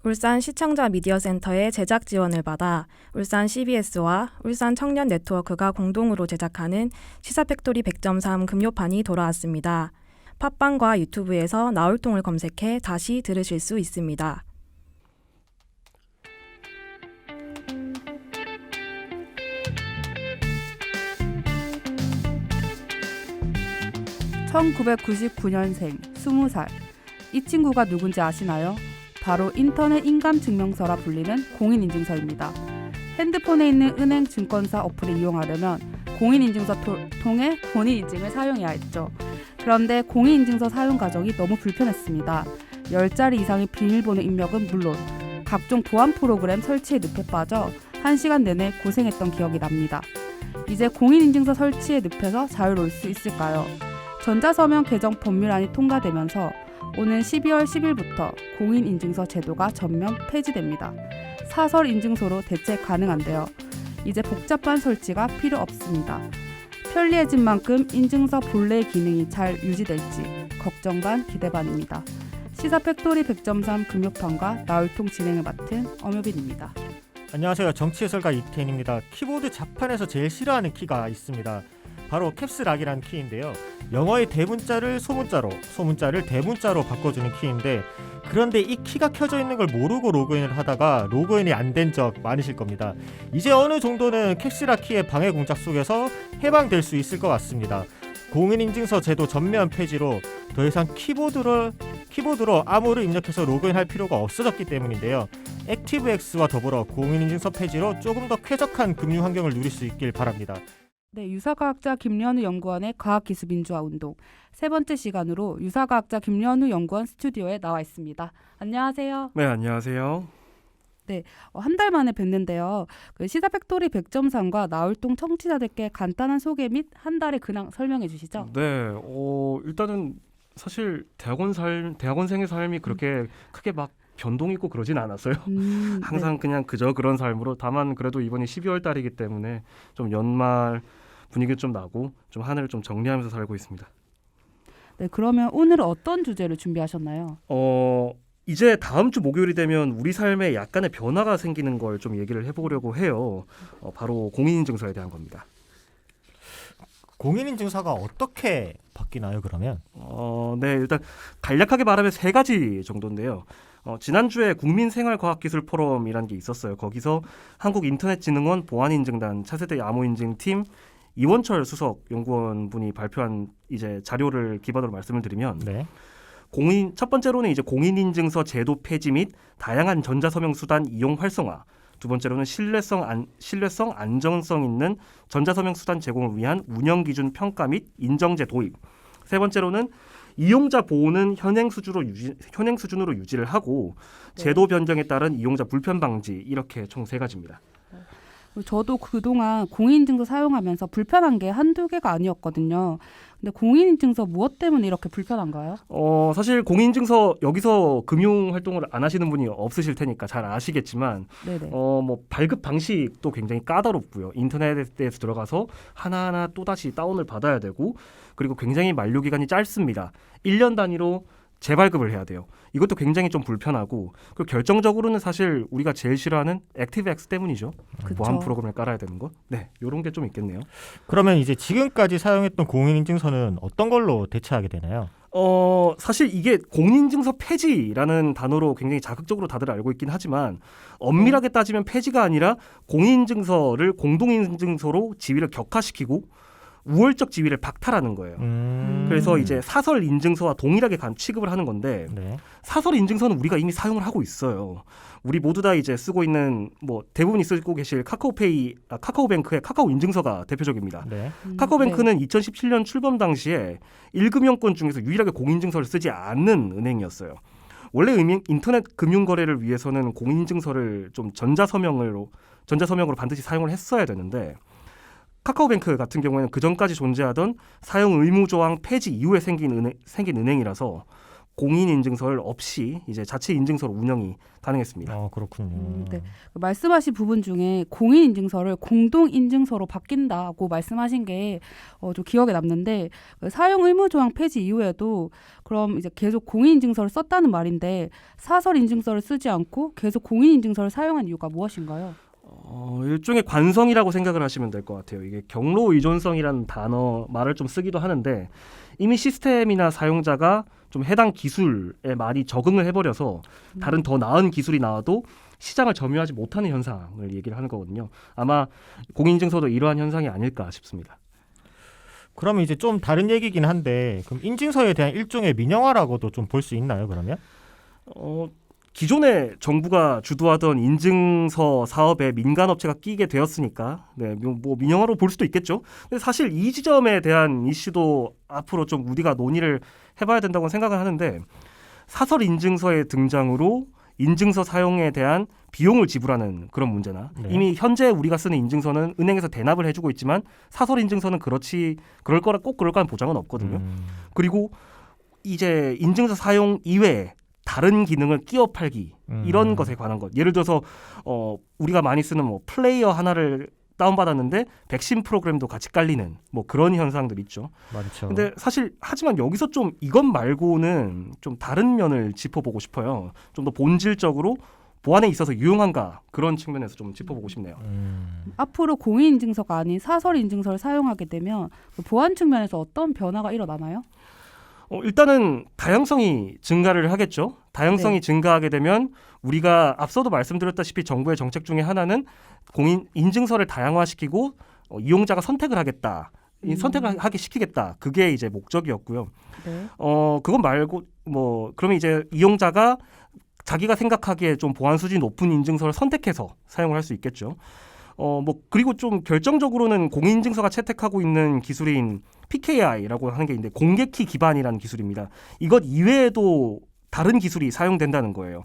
울산 시청자 미디어센터의 제작 지원을 받아 울산 CBS와 울산 청년 네트워크가 공동으로 제작하는 시사팩토리 100.3 금요판이 돌아왔습니다. 팟빵과 유튜브에서 나올통을 검색해 다시 들으실 수 있습니다. (1999년생) 20살. 이 친구가 누군지 아시나요? 바로 인터넷 인감증명서라 불리는 공인인증서입니다. 핸드폰에 있는 은행 증권사 어플을 이용하려면 공인인증서 통해 본인인증을 사용해야 했죠. 그런데 공인인증서 사용 과정이 너무 불편했습니다. 10자리 이상의 비밀번호 입력은 물론 각종 보안 프로그램 설치에 늪에 빠져 1시간 내내 고생했던 기억이 납니다. 이제 공인인증서 설치의 늪에서 자유로울 수 있을까요? 전자서명 개정 법률안이 통과되면서 오는 12월 10일부터 공인인증서 제도가 전면 폐지됩니다. 사설 인증서로 대체 가능한데요. 이제 복잡한 설치가 필요 없습니다. 편리해진 만큼 인증서 본래의 기능이 잘 유지될지 걱정 반 기대 반입니다. 시사 팩토리 100.3 금요판과 나올통 진행을 맡은 엄효빈입니다. 안녕하세요. 정치해설가 이태인입니다. 키보드 자판에서 제일 싫어하는 키가 있습니다. 바로 캡스락이라는 키인데요. 영어의 대문자를 소문자로, 소문자를 대문자로 바꿔주는 키인데, 그런데 이 키가 켜져 있는 걸 모르고 로그인을 하다가 로그인이 안 된 적 많으실 겁니다. 이제 어느 정도는 캡스락 키의 방해 공작 속에서 해방될 수 있을 것 같습니다. 공인인증서 제도 전면 폐지로 더 이상 키보드로 암호를 입력해서 로그인할 필요가 없어졌기 때문인데요. 액티브엑스와 더불어 공인인증서 폐지로 조금 더 쾌적한 금융 환경을 누릴 수 있길 바랍니다. 네, 유사과학자 김연우 연구원의 과학기술민주화운동 세 번째 시간으로 유사과학자 김연우 연구원 스튜디오에 나와 있습니다. 안녕하세요. 네, 안녕하세요. 네, 한 달 만에 뵀는데요. 시사팩토리 100.3과 나올통 청취자들께 간단한 소개 및 한 달의 근황 설명해 주시죠. 네, 일단은 사실 대학원생의 삶이 그렇게 크게 막 변동 있고 그러진 않았어요. 항상 네. 그냥 그저 그런 삶으로. 다만 그래도 이번이 12월 달이기 때문에 좀 연말 분위기 좀 나고 좀 한 해를 좀 정리하면서 살고 있습니다. 네, 그러면 오늘은 어떤 주제를 준비하셨나요? 이제 다음 주 목요일이 되면 우리 삶에 약간의 변화가 생기는 걸 좀 얘기를 해보려고 해요. 바로 공인인증서에 대한 겁니다. 공인인증서가 어떻게 바뀌나요, 그러면? 네, 일단 간략하게 말하면 세 가지 정도인데요. 지난주에 국민생활과학기술 포럼이라는 게 있었어요. 거기서 한국인터넷진흥원 보안인증단 차세대 암호인증팀 이원철 수석 연구원분이 발표한 이제 자료를 기반으로 말씀을 드리면, 네. 첫 번째로는 이제 공인인증서 제도 폐지 및 다양한 전자서명 수단 이용 활성화. 두 번째로는 신뢰성, 안정성 있는 전자서명 수단 제공을 위한 운영 기준 평가 및 인정제 도입. 세 번째로는 이용자 보호는 현행 수준으로 유지를 하고 제도 변경에 따른 이용자 불편 방지. 이렇게 총 세 가지입니다. 저도 그동안 공인인증서 사용하면서 불편한 게 한두 개가 아니었거든요. 근데 공인인증서 무엇 때문에 이렇게 불편한가요? 사실 공인인증서 여기서 금융 활동을 안 하시는 분이 없으실 테니까 잘 아시겠지만, 네네. 뭐 발급 방식도 굉장히 까다롭고요. 인터넷에서 들어가서 하나하나 또다시 다운을 받아야 되고, 그리고 굉장히 만료 기간이 짧습니다. 1년 단위로 재발급을 해야 돼요. 이것도 굉장히 좀 불편하고, 그리고 결정적으로는 사실 우리가 제일 싫어하는 액티브엑스 때문이죠. 그쵸. 보안 프로그램을 깔아야 되는 거. 네, 이런 게 좀 있겠네요. 그러면 이제 지금까지 사용했던 공인인증서는 어떤 걸로 대체하게 되나요? 사실 이게 공인인증서 폐지라는 단어로 굉장히 자극적으로 다들 알고 있긴 하지만, 엄밀하게 따지면 폐지가 아니라 공인인증서를 공동인증서로 지위를 격화시키고 우월적 지위를 박탈하는 거예요. 그래서 이제 사설 인증서와 동일하게 취급을 하는 건데, 네. 사설 인증서는 우리가 이미 사용을 하고 있어요. 우리 모두 다 이제 쓰고 있는, 뭐 대부분이 쓰고 계실 카카오뱅크의 카카오 인증서가 대표적입니다. 네. 카카오뱅크는 2017년 출범 당시에 1금융권 중에서 유일하게 공인인증서를 쓰지 않는 은행이었어요. 원래 인터넷 금융 거래를 위해서는 공인인증서를 좀 전자서명으로 반드시 사용을 했어야 되는데, 카카오뱅크 같은 경우에는 그 전까지 존재하던 사용 의무 조항 폐지 이후에 생긴 은행이라서 공인 인증서를 없이 이제 자체 인증서로 운영이 가능했습니다. 그렇군요. 네. 말씀하신 부분 중에 공인 인증서를 공동 인증서로 바뀐다고 말씀하신 게 좀 기억에 남는데 사용 의무 조항 폐지 이후에도 그럼 이제 계속 공인 인증서를 썼다는 말인데 사설 인증서를 쓰지 않고 계속 공인 인증서를 사용한 이유가 무엇인가요? 일종의 관성이라고 생각을 하시면 될 것 같아요. 이게 경로 의존성이라는 단어 말을 좀 쓰기도 하는데 이미 시스템이나 사용자가 좀 해당 기술에 많이 적응을 해버려서 다른 더 나은 기술이 나와도 시장을 점유하지 못하는 현상을 얘기를 하는 거거든요. 아마 공인인증서도 이러한 현상이 아닐까 싶습니다. 그러면 이제 좀 다른 얘기긴 한데 그럼 인증서에 대한 일종의 민영화라고도 좀 볼 수 있나요? 그러면? 기존에 정부가 주도하던 인증서 사업에 민간업체가 끼게 되었으니까 뭐 민영화로 볼 수도 있겠죠. 근데 사실 이 지점에 대한 이슈도 앞으로 좀 우리가 논의를 해봐야 된다고 생각을 하는데 사설 인증서의 등장으로 인증서 사용에 대한 비용을 지불하는 그런 문제나 이미 현재 우리가 쓰는 인증서는 은행에서 대납을 해주고 있지만 사설 인증서는 그럴 거라는 보장은 없거든요. 그리고 이제 인증서 사용 이외에 다른 기능을 끼워 팔기 이런 것에 관한 것. 예를 들어서 우리가 많이 쓰는 뭐 플레이어 하나를 다운받았는데 백신 프로그램도 같이 깔리는 뭐 그런 현상들 있죠. 많죠. 근데 사실 하지만 여기서 좀 이것 말고는 좀 다른 면을 짚어보고 싶어요. 좀 더 본질적으로 보안에 있어서 유용한가 그런 측면에서 좀 짚어보고 싶네요. 앞으로 공인 인증서가 아닌 사설 인증서를 사용하게 되면 보안 측면에서 어떤 변화가 일어나나요? 일단은 다양성이 증가를 하겠죠. 다양성이 증가하게 되면 우리가 앞서도 말씀드렸다시피 정부의 정책 중에 하나는 공인 인증서를 다양화시키고 이용자가 선택을 하겠다. 선택을 하게 시키겠다. 그게 이제 목적이었고요. 네. 그건 말고 그러면 이제 이용자가 자기가 생각하기에 좀 보안 수준이 높은 인증서를 선택해서 사용을 할 수 있겠죠. 그리고 좀 결정적으로는 공인인증서가 채택하고 있는 기술인 PKI라고 하는 게 있는데 공개키 기반이라는 기술입니다. 이것 이외에도 다른 기술이 사용된다는 거예요.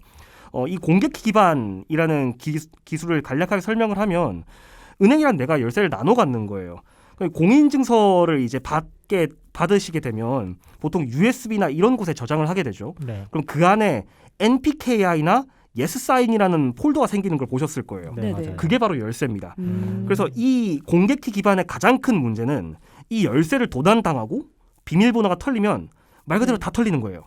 이 공개키 기반이라는 기술을 간략하게 설명을 하면 은행이란 내가 열쇠를 나눠 갖는 거예요. 공인인증서를 이제 받으시게 되면 보통 USB나 이런 곳에 저장을 하게 되죠. 네. 그럼 그 안에 NPKI나 예스사인이라는 폴더가 생기는 걸 보셨을 거예요. 네, 네네. 맞아요. 그게 바로 열쇠입니다. 그래서 이 공개키 기반의 가장 큰 문제는 이 열쇠를 도난당하고 비밀번호가 털리면 말 그대로 다 털리는 거예요.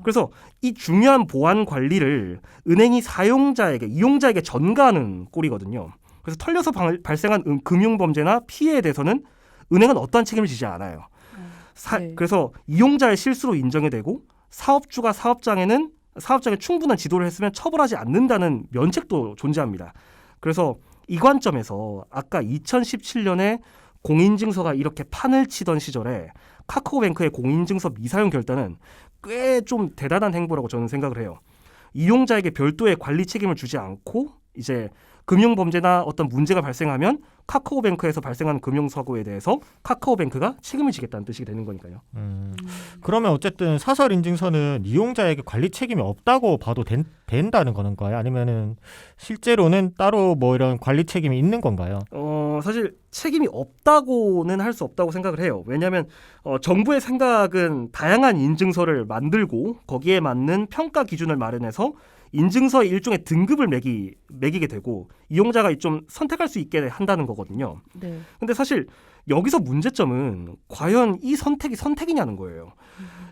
그래서 이 중요한 보안 관리를 은행이 이용자에게 전가하는 꼴이거든요. 그래서 털려서 발생한 금융범죄나 피해에 대해서는 은행은 어떠한 책임을 지지 않아요. 그래서 이용자의 실수로 인정이 되고 사업주가 사업장에 충분한 지도를 했으면 처벌하지 않는다는 면책도 존재합니다. 그래서 이 관점에서 아까 2017년에 공인증서가 이렇게 판을 치던 시절에 카카오뱅크의 공인증서 미사용 결단은 꽤 좀 대단한 행보라고 저는 생각을 해요. 이용자에게 별도의 관리 책임을 주지 않고 이제 금융범죄나 어떤 문제가 발생하면 카카오뱅크에서 발생한 금융사고에 대해서 카카오뱅크가 책임을 지겠다는 뜻이 되는 거니까요. 그러면 어쨌든 사설 인증서는 이용자에게 관리 책임이 없다고 봐도 된다는 건가요? 아니면은 실제로는 따로 뭐 이런 관리 책임이 있는 건가요? 사실 책임이 없다고는 할 수 없다고 생각을 해요. 왜냐하면 정부의 생각은 다양한 인증서를 만들고 거기에 맞는 평가 기준을 마련해서 인증서의 일종의 등급을 매기게 되고 이용자가 좀 선택할 수 있게 한다는 거거든요. 네. 근데 사실 여기서 문제점은 과연 이 선택이 선택이냐는 거예요.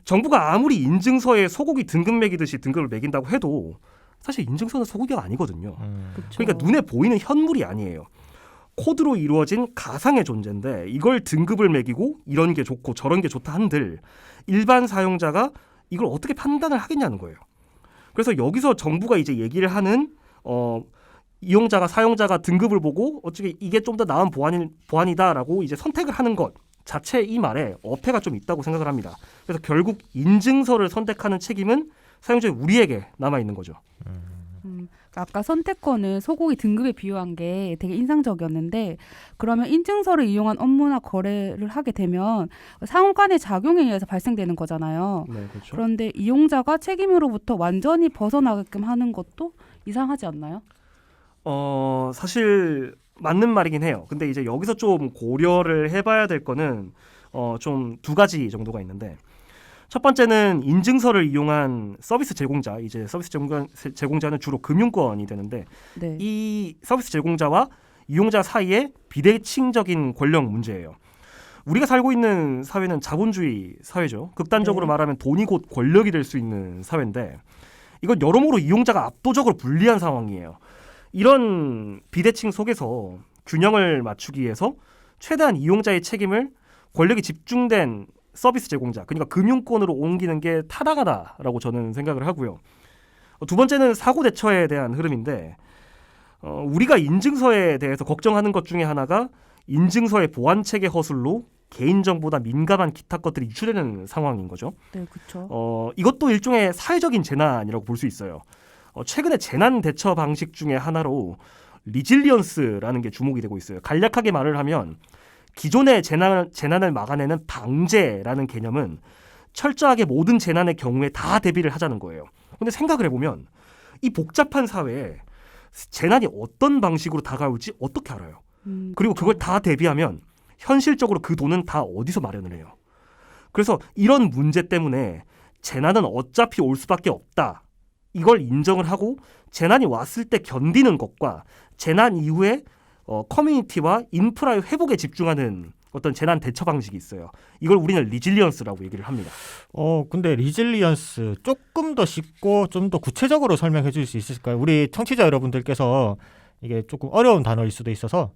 정부가 아무리 인증서에 소고기 등급 매기듯이 등급을 매긴다고 해도 사실 인증서는 소고기가 아니거든요. 그러니까 눈에 보이는 현물이 아니에요. 코드로 이루어진 가상의 존재인데 이걸 등급을 매기고 이런 게 좋고 저런 게 좋다 한들 일반 사용자가 이걸 어떻게 판단을 하겠냐는 거예요. 그래서 여기서 정부가 이제 얘기를 하는 사용자가 등급을 보고 어떻게 이게 좀 더 나은 보안이다라고 이제 선택을 하는 것 자체 이 말에 어폐가 좀 있다고 생각을 합니다. 그래서 결국 인증서를 선택하는 책임은 사용자 우리에게 남아 있는 거죠. 아까 선택권을 소고기 등급에 비유한 게 되게 인상적이었는데 그러면 인증서를 이용한 업무나 거래를 하게 되면 상호 간의 작용에 의해서 발생되는 거잖아요. 네, 그렇죠. 그런데 이용자가 책임으로부터 완전히 벗어나게끔 하는 것도 이상하지 않나요? 사실 맞는 말이긴 해요. 근데 이제 여기서 좀 고려를 해봐야 될 거는 좀 두 가지 정도가 있는데 첫 번째는 인증서를 이용한 서비스 제공자, 이제 서비스 제공자는 주로 금융권이 되는데 네. 이 서비스 제공자와 이용자 사이의 비대칭적인 권력 문제예요. 우리가 살고 있는 사회는 자본주의 사회죠. 극단적으로 네. 말하면 돈이 곧 권력이 될 수 있는 사회인데 이건 여러모로 이용자가 압도적으로 불리한 상황이에요. 이런 비대칭 속에서 균형을 맞추기 위해서 최대한 이용자의 책임을 권력이 집중된 서비스 제공자, 그러니까 금융권으로 옮기는 게 타당하다라고 저는 생각을 하고요. 두 번째는 사고 대처에 대한 흐름인데 우리가 인증서에 대해서 걱정하는 것 중에 하나가 인증서의 보안 체계 허술로 개인정보보다 민감한 기타 것들이 유출되는 상황인 거죠. 네, 그렇죠. 이것도 일종의 사회적인 재난이라고 볼 수 있어요. 최근에 재난 대처 방식 중에 하나로 리질리언스라는 게 주목이 되고 있어요. 간략하게 말을 하면 기존의 재난을 막아내는 방제라는 개념은 철저하게 모든 재난의 경우에 다 대비를 하자는 거예요. 근데 생각을 해보면 이 복잡한 사회에 재난이 어떤 방식으로 다가올지 어떻게 알아요? 그리고 그걸 다 대비하면 현실적으로 그 돈은 다 어디서 마련을 해요? 그래서 이런 문제 때문에 재난은 어차피 올 수밖에 없다. 이걸 인정을 하고 재난이 왔을 때 견디는 것과 재난 이후에 커뮤니티와 인프라의 회복에 집중하는 어떤 재난 대처 방식이 있어요. 이걸 우리는 리질리언스라고 얘기를 합니다. 근데 리질리언스 조금 더 쉽고 좀 더 구체적으로 설명해 줄 수 있을까요? 우리 청취자 여러분들께서 이게 조금 어려운 단어일 수도 있어서.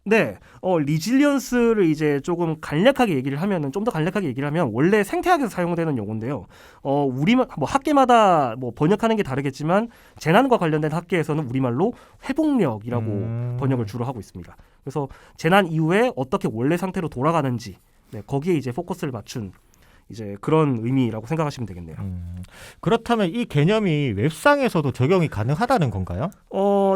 네, 리질리언스를 이제 조금 간략하게 얘기를 하면은 좀 더 간략하게 얘기를 하면 원래 생태학에서 사용되는 용어인데요. 우리만 뭐 학계마다 뭐 번역하는 게 다르겠지만 재난과 관련된 학계에서는 우리말로 회복력이라고 번역을 주로 하고 있습니다. 그래서 재난 이후에 어떻게 원래 상태로 돌아가는지 거기에 이제 포커스를 맞춘 이제 그런 의미라고 생각하시면 되겠네요. 그렇다면 이 개념이 웹상에서도 적용이 가능하다는 건가요?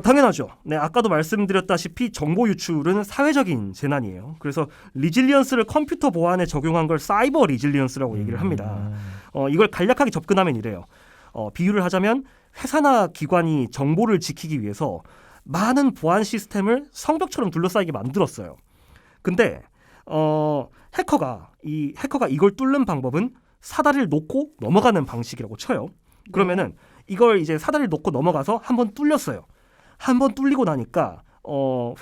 당연하죠. 네, 아까도 말씀드렸다시피 정보 유출은 사회적인 재난이에요. 그래서 리질리언스를 컴퓨터 보안에 적용한 걸 사이버 리질리언스라고 얘기를 합니다. 이걸 간략하게 접근하면 이래요. 비유를 하자면 회사나 기관이 정보를 지키기 위해서 많은 보안 시스템을 성벽처럼 둘러싸이게 만들었어요. 근데 해커가 이걸 뚫는 방법은 사다리를 놓고 넘어가는 방식이라고 쳐요. 그러면은 이걸 이제 사다리를 놓고 넘어가서 한번 뚫렸어요. 한번 뚫리고 나니까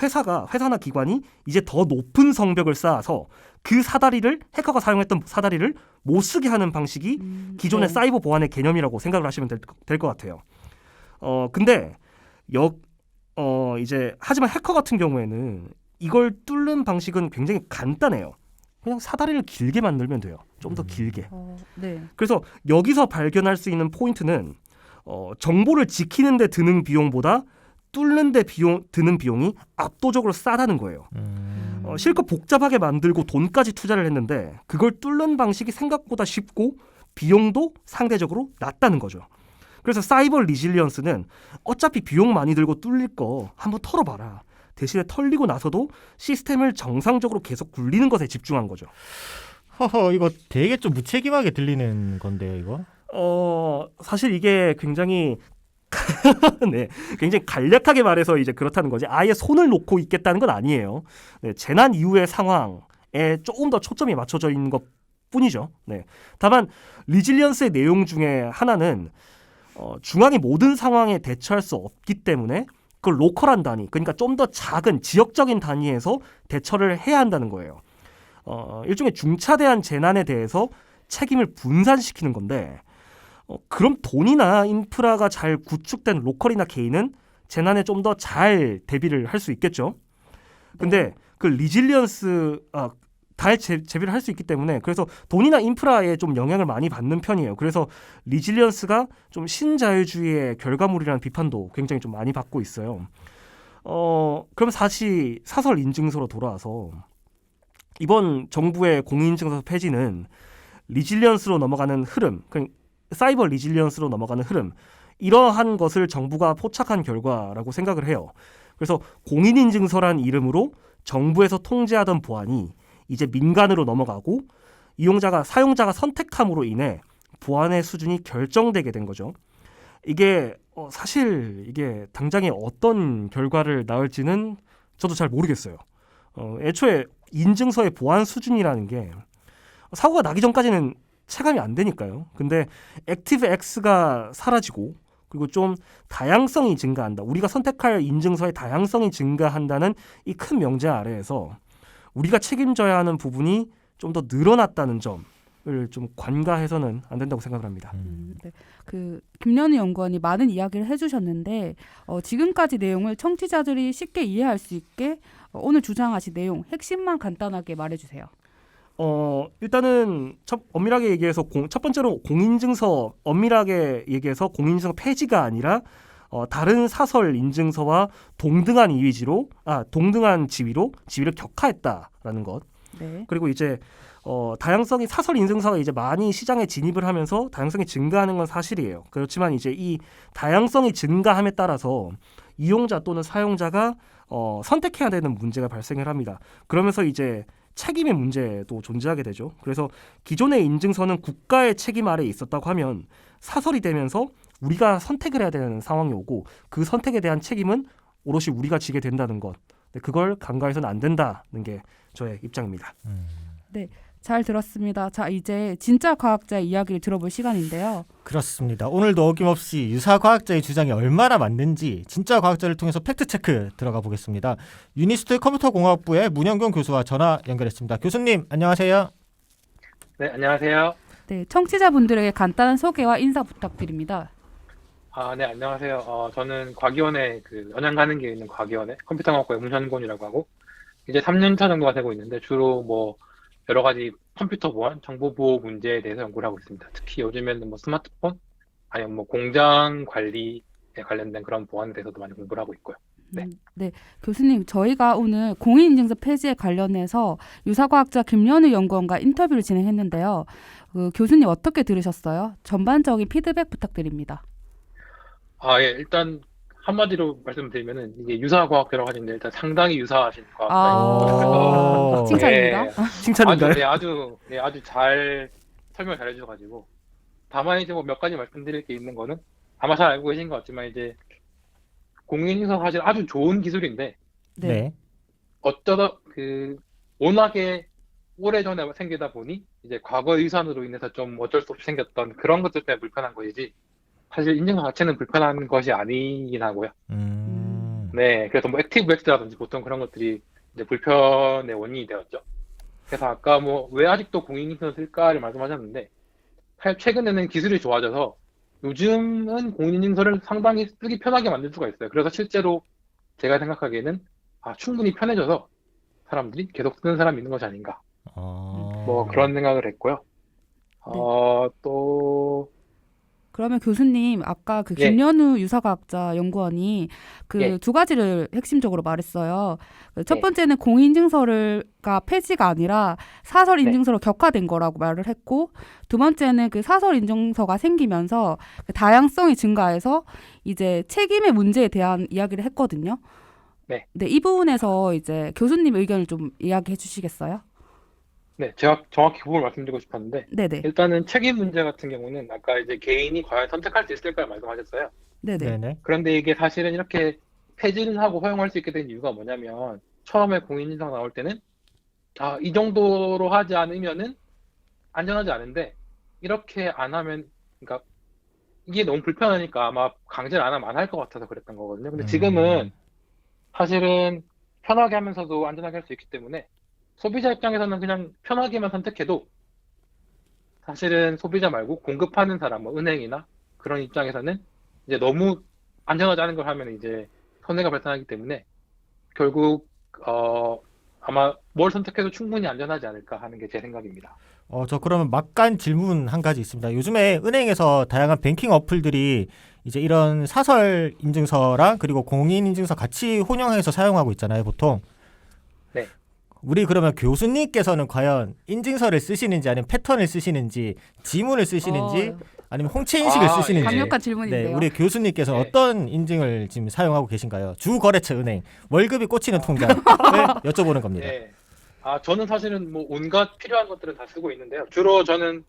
회사나 기관이 이제 더 높은 성벽을 쌓아서 그 해커가 사용했던 사다리를 못 쓰게 하는 방식이 기존의 사이버 보안의 개념이라고 생각을 하시면 될 것 같아요. 근데 이제 하지만 해커 같은 경우에는 이걸 뚫는 방식은 굉장히 간단해요. 그냥 사다리를 길게 만들면 돼요. 좀 더 길게. 네. 그래서 여기서 발견할 수 있는 포인트는 정보를 지키는 데 드는 비용보다 뚫는 데 드는 비용이 압도적으로 싸다는 거예요. 실컷 복잡하게 만들고 돈까지 투자를 했는데 그걸 뚫는 방식이 생각보다 쉽고 비용도 상대적으로 낮다는 거죠. 그래서 사이버 리질리언스는 어차피 비용 많이 들고 뚫릴 거 한번 털어봐라. 대신에 털리고 나서도 시스템을 정상적으로 계속 굴리는 것에 집중한 거죠. 이거 되게 좀 무책임하게 들리는 건데요, 이거? 사실 이게 굉장히 네, 굉장히 간략하게 말해서 이제 그렇다는 거지. 아예 손을 놓고 있겠다는 건 아니에요. 네, 재난 이후의 상황에 조금 더 초점이 맞춰져 있는 것 뿐이죠. 네. 다만 리질리언스의 내용 중에 하나는 중앙이 모든 상황에 대처할 수 없기 때문에 그걸 로컬한 단위, 그러니까 좀 더 작은 지역적인 단위에서 대처를 해야 한다는 거예요. 일종의 중차대한 재난에 대해서 책임을 분산시키는 건데 그럼 돈이나 인프라가 잘 구축된 로컬이나 개인은 재난에 좀 더 잘 대비를 할 수 있겠죠. 근데 그 리질리언스 잘 재비를 할 수 있기 때문에 그래서 돈이나 인프라에 좀 영향을 많이 받는 편이에요. 그래서 리질리언스가 좀 신자유주의의 결과물이라는 비판도 굉장히 좀 많이 받고 있어요. 그럼 다시 사설 인증서로 돌아와서 이번 정부의 공인인증서 폐지는 리질리언스로 넘어가는 흐름, 사이버 리질리언스로 넘어가는 흐름, 이러한 것을 정부가 포착한 결과라고 생각을 해요. 그래서 공인인증서란 이름으로 정부에서 통제하던 보안이 이제 민간으로 넘어가고 사용자가 선택함으로 인해 보안의 수준이 결정되게 된 거죠. 이게 사실 이게 당장에 어떤 결과를 낳을지는 저도 잘 모르겠어요. 애초에 인증서의 보안 수준이라는 게 사고가 나기 전까지는 체감이 안 되니까요. 근데 액티브X가 사라지고 그리고 좀 다양성이 증가한다. 우리가 선택할 인증서의 다양성이 증가한다는 이 큰 명제 아래에서 우리가 책임져야 하는 부분이 좀 더 늘어났다는 점을 좀 관가해서는 안 된다고 생각을 합니다. 네. 그 김연우 연구원이 많은 이야기를 해주셨는데 지금까지 내용을 청취자들이 쉽게 이해할 수 있게 오늘 주장하신 내용 핵심만 간단하게 말해주세요. 일단은 엄밀하게 얘기해서 첫 번째로 공인증서 엄밀하게 얘기해서 공인증서 폐지가 아니라 다른 사설 인증서와 동등한 지위를 격하했다라는 것. 네. 그리고 이제 다양성이 사설 인증서가 이제 많이 시장에 진입을 하면서 다양성이 증가하는 건 사실이에요. 그렇지만 이제 이 다양성이 증가함에 따라서 이용자 또는 사용자가 선택해야 되는 문제가 발생을 합니다. 그러면서 이제 책임의 문제도 존재하게 되죠. 그래서 기존의 인증서는 국가의 책임 아래에 있었다고 하면 사설이 되면서 우리가 선택을 해야 되는 상황이 오고 그 선택에 대한 책임은 오롯이 우리가 지게 된다는 것. 그걸 간과해서는 안 된다는 게 저의 입장입니다. 네, 잘 들었습니다. 자, 이제 진짜 과학자의 이야기를 들어볼 시간인데요. 그렇습니다. 오늘도 어김없이 유사 과학자의 주장이 얼마나 맞는지 진짜 과학자를 통해서 팩트 체크 들어가 보겠습니다. 유니스트 컴퓨터공학부의 문영경 교수와 전화 연결했습니다. 교수님 안녕하세요. 네, 안녕하세요. 네, 청취자분들에게 간단한 소개와 인사 부탁드립니다. 네, 안녕하세요. 저는 과기원에 연양 가는 게 있는 과기원에 컴퓨터공학과의 문현곤이라고 하고 이제 3년차 정도가 되고 있는데 주로 뭐 여러 가지 컴퓨터 보안, 정보 보호 문제에 대해서 연구를 하고 있습니다. 특히 요즘에는 뭐 스마트폰 아니면 뭐 공장 관리에 관련된 그런 보안에 대해서도 많이 공부를 하고 있고요. 네. 네, 교수님, 저희가 오늘 공인인증서 폐지에 관련해서 유사과학자 김연우 연구원과 인터뷰를 진행했는데요. 교수님 어떻게 들으셨어요? 전반적인 피드백 부탁드립니다. 예, 일단 한마디로 말씀드리면은 이게 유사과학자라고 하는데 일단 상당히 유사하신 과학자입니다. 그래서 칭찬입니다. 칭찬인가요? 아주 잘 설명을 잘 해주셔가지고 다만 이제 뭐 몇 가지 말씀드릴 게 있는 거는 아마 잘 알고 계신 것 같지만 이제 공인인증서 사실 아주 좋은 기술인데 네. 어쩌다 워낙에 오래전에 생기다 보니 이제 과거 유산으로 인해서 좀 어쩔 수 없이 생겼던 그런 것들 때문에 불편한 것이지 사실 인증서 자체는 불편한 것이 아니긴 하고요. 네, 그래서 뭐 액티브엑스라든지 보통 그런 것들이 이제 불편의 원인이 되었죠. 그래서 아까 뭐 왜 아직도 공인인증서 쓸까를 말씀하셨는데 사실 최근에는 기술이 좋아져서 요즘은 공인인증서를 상당히 쓰기 편하게 만들 수가 있어요. 그래서 실제로 제가 생각하기에는 충분히 편해져서 사람들이 계속 쓰는 사람이 있는 것이 아닌가. 뭐 그런 생각을 했고요. 또 그러면 교수님, 아까 예. 김연우 유사과학자 연구원이 예. 두 가지를 핵심적으로 말했어요. 첫 예. 번째는 공인인증서가 폐지가 아니라 사설 인증서로 격화된 거라고 말을 했고, 두 번째는 그 사설 인증서가 생기면서 그 다양성이 증가해서 이제 책임의 문제에 대한 이야기를 했거든요. 네. 네, 이 부분에서 이제 교수님 의견을 좀 이야기해 주시겠어요? 네, 제가 정확히 그 부분을 말씀드리고 싶었는데 네네. 일단은 책임 문제 같은 경우는 아까 이제 개인이 과연 선택할 수 있을까 말씀하셨어요. 네네. 네네. 그런데 이게 사실은 이렇게 폐지를 하고 허용할 수 있게 된 이유가 뭐냐면 처음에 공인인증서 나올 때는 이 정도로 하지 않으면은 안전하지 않은데 이렇게 안 하면 그러니까 이게 너무 불편하니까 아마 강제를 안 하면 안 할 것 같아서 그랬던 거거든요. 근데 지금은 사실은 편하게 하면서도 안전하게 할 수 있기 때문에 소비자 입장에서는 그냥 편하게만 선택해도 사실은 소비자 말고 공급하는 사람, 뭐 은행이나 그런 입장에서는 이제 너무 안전하지 않은 걸 하면 이제 손해가 발생하기 때문에 결국 아마 뭘 선택해도 충분히 안전하지 않을까 하는 게 제 생각입니다. 저 그러면 막간 질문 한 가지 있습니다. 요즘에 은행에서 다양한 뱅킹 어플들이 이제 이런 사설 인증서랑 그리고 공인 인증서 같이 혼용해서 사용하고 있잖아요, 보통. 네. 우리 그러면 교수님께서는 과연 인증서를 쓰시는지 아니면 패턴을 쓰시는지 지문을 쓰시는지 아니면 홍채 인식을 쓰시는지 강력한 질문인데요. 네, 우리 교수님께서는 네. 어떤 인증을 지금 사용하고 계신가요? 주거래처 은행 월급이 꽂히는 통장을 여쭤보는 겁니다. 네. 저는 사실은 뭐 온갖 필요한 것들은 다 쓰고 있는데요. 주로 저는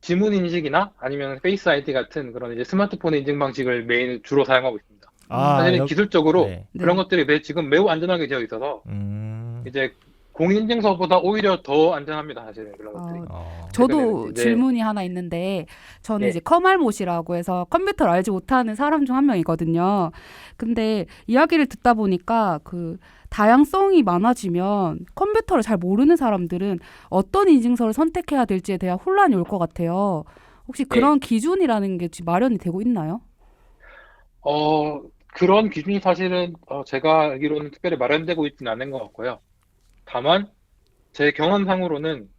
지문 인식이나 아니면 페이스 아이디 같은 그런 이제 스마트폰 인증 방식을 메인 주로 사용하고 있습니다. 사실은 기술적으로 네. 그런 것들이 지금 매우 안전하게 되어 있어서 이제 공인인증서보다 오히려 더 안전합니다. 사실은 그런 것들이. 저도 최근에는 이제- 질문이 하나 있는데 저는 네. 이제 커말못이라고 해서 컴퓨터를 알지 못하는 사람 중 한 명이거든요. 근데 이야기를 듣다 보니까 그 다양성이 많아지면 컴퓨터를 잘 모르는 사람들은 어떤 인증서를 선택해야 될지에 대한 혼란이 올 것 같아요. 혹시 그런 기준이라는 게 지금 마련이 되고 있나요? 그런 기준이 사실은 제가 알기로는 특별히 마련되고 있지는 않은 것 같고요. 다만 제 경험상으로는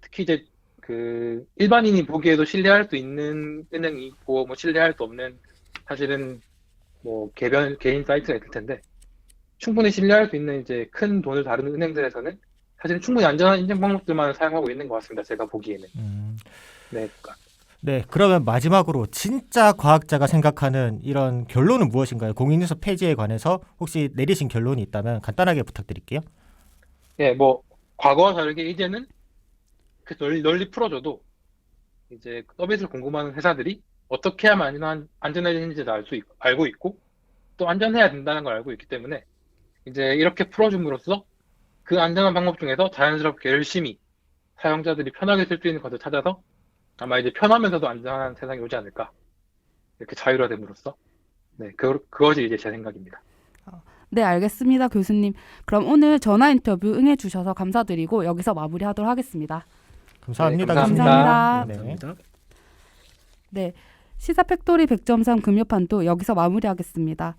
특히 이제 그 일반인이 보기에도 신뢰할 수 있는 은행이 있고 뭐 신뢰할 수 없는 사실은 뭐 개인 사이트가 있을 텐데 충분히 신뢰할 수 있는 이제 큰 돈을 다루는 은행들에서는 사실은 충분히 안전한 인증 방법들만 사용하고 있는 것 같습니다. 제가 보기에는. 네. 네, 그러면 마지막으로 진짜 과학자가 생각하는 이런 결론은 무엇인가요? 공인인증서 폐지에 관해서 혹시 내리신 결론이 있다면 간단하게 부탁드릴게요. 예, 뭐 과거와 다르게 이제는 그 널리 풀어줘도 이제 서비스를 공급하는 회사들이 어떻게 하면 안전해지는지도 알고 있고 또 안전해야 된다는 걸 알고 있기 때문에 이제 이렇게 풀어줌으로써 그 안전한 방법 중에서 자연스럽게 열심히 사용자들이 편하게 쓸 수 있는 것을 찾아서 아마 이제 편하면서도 안전한 세상이 오지 않을까 이렇게 자율화됨으로써 네, 그것이 이제 제 생각입니다. 네, 알겠습니다, 교수님. 그럼 오늘 전화 인터뷰 응해주셔서 감사드리고 여기서 마무리하도록 하겠습니다. 감사합니다. 네, 교수님. 감사합니다. 네. 감사합니다. 네, 시사팩토리 100.3 금요판도 여기서 마무리하겠습니다.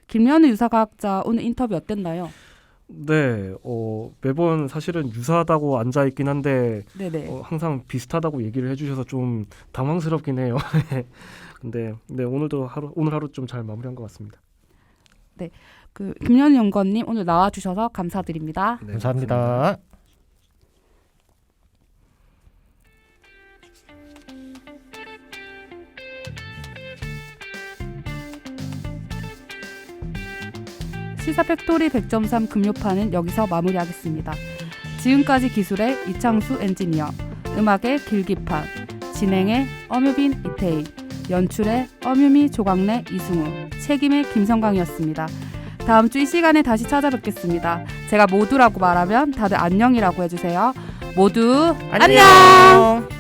김연우 유사과학자 오늘 인터뷰 어땠나요? 네, 매번 사실은 유사하다고 앉아 있긴 한데 네네. 항상 비슷하다고 얘기를 해주셔서 좀 당황스럽긴 해요. 근데 네, 오늘 하루 좀 잘 마무리한 것 같습니다. 그 김연우 연구원님 오늘 나와주셔서 감사드립니다. 네, 감사합니다. 시사팩토리 100.3 금요판은 여기서 마무리하겠습니다. 지금까지 기술의 이창수 엔지니어, 음악의 길기판, 진행의 엄유빈 이태희, 연출의 엄유미 조광래 이승우, 책임의 김성광이었습니다. 다음 주 이 시간에 다시 찾아뵙겠습니다. 제가 모두라고 말하면 다들 안녕이라고 해주세요. 모두 안녕!